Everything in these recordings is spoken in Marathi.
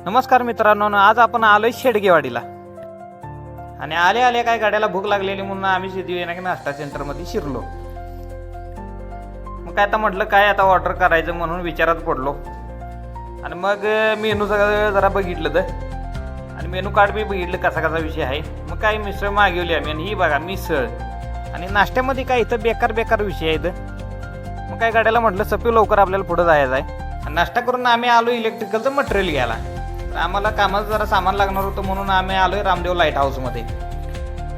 नमस्कार मित्रांनो, आज आपण आलोय शेडगेवाडीला आणि आले काय गाड्याला भूक लागलेली म्हणून आम्ही सिद्धिविनायक नाश्ता सेंटरमध्ये शिरलो. मग काय आता म्हटलं काय आता ऑर्डर करायचं म्हणून विचारात पडलो आणि मग मेनू जरा बघितलं आणि मेनू कार्ड बी बघितलं कसा विषय आहे. मग काय मिसळ मागवली आम्ही आणि ही बघा मिसळ आणि नाश्त्यामध्ये काय इथं बेकार विषय आहे इथं. मग काय गाड्याला म्हटलं सपी लवकर आपल्याला पुढं जायचं आहे. नाश्ता करून आम्ही आलो इलेक्ट्रिकलचं मटेरियल घ्यायला. आम्हाला कामाचं जरा सामान लागणार होतं म्हणून आम्ही आलोय रामदेव लाईट हाऊसमध्ये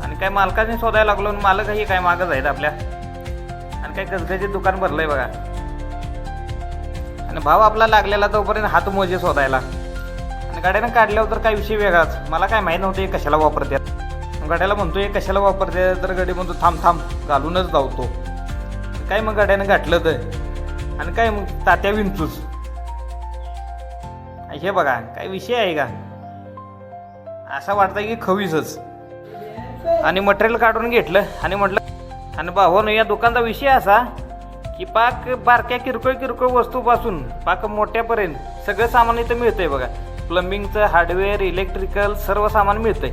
आणि काय मालकाने शोधायला लागलो. मालकही काय मागच आहेत आपल्या आणि काय गजगाचे दुकान भरलंय बघा आणि भाव आपला लागलेला तोपर्यंत हात मोजे शोधायला आणि गाड्यानं काढल्यावर तर काय विषय वेगळाच. मला काय माहीत नव्हतं हे कशाला वापरतात. गाड्याला म्हणतो हे कशाला वापरते तर गाडी म्हणतो थांब घालूनच धावतो. काय मग गाड्यानं गाठलं तर आणि काय मग तात्या विंचूच हे बघा काय विषय आहे का. असं वाटतं की खवीसच आणि मटेरियल काढून घेतलं आणि म्हटलं आणि भावानं या दुकानचा विषय असा की पाक बारक्या किरकोळ वस्तूपासून पाक मोठ्यापर्यंत सगळं सामान इथं मिळतंय बघा. प्लंबिंगचं हार्डवेअर इलेक्ट्रिकल सर्व सामान मिळतंय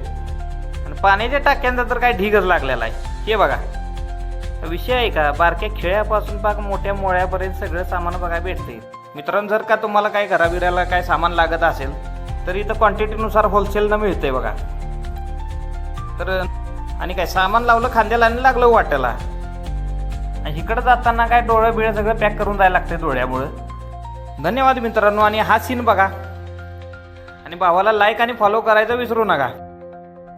आणि पाण्याच्या टाक्यांचा तर काय ढीगच लागलेला आहे. हे बघा विषय आहे का. बारक्या खेळ्यापासून पाक मोठ्या मोळ्यापर्यंत सगळं सामान बघा भेटते. मित्रांनो जर का तुम्हाला काय घराबिराला काय सामान लागत असेल तर इथं क्वांटिटीनुसार होलसेलनं मिळतंय बघा. तर आणि काय सामान लावलं खांद्याला आणि लागलं वाटायला आणि इकडं जाताना काय डोळं बिळं सगळं पॅक करून जायला लागते डोळ्यामुळं. धन्यवाद मित्रांनो आणि हा सीन बघा आणि भावाला लाईक आणि फॉलो करायचं विसरू नका.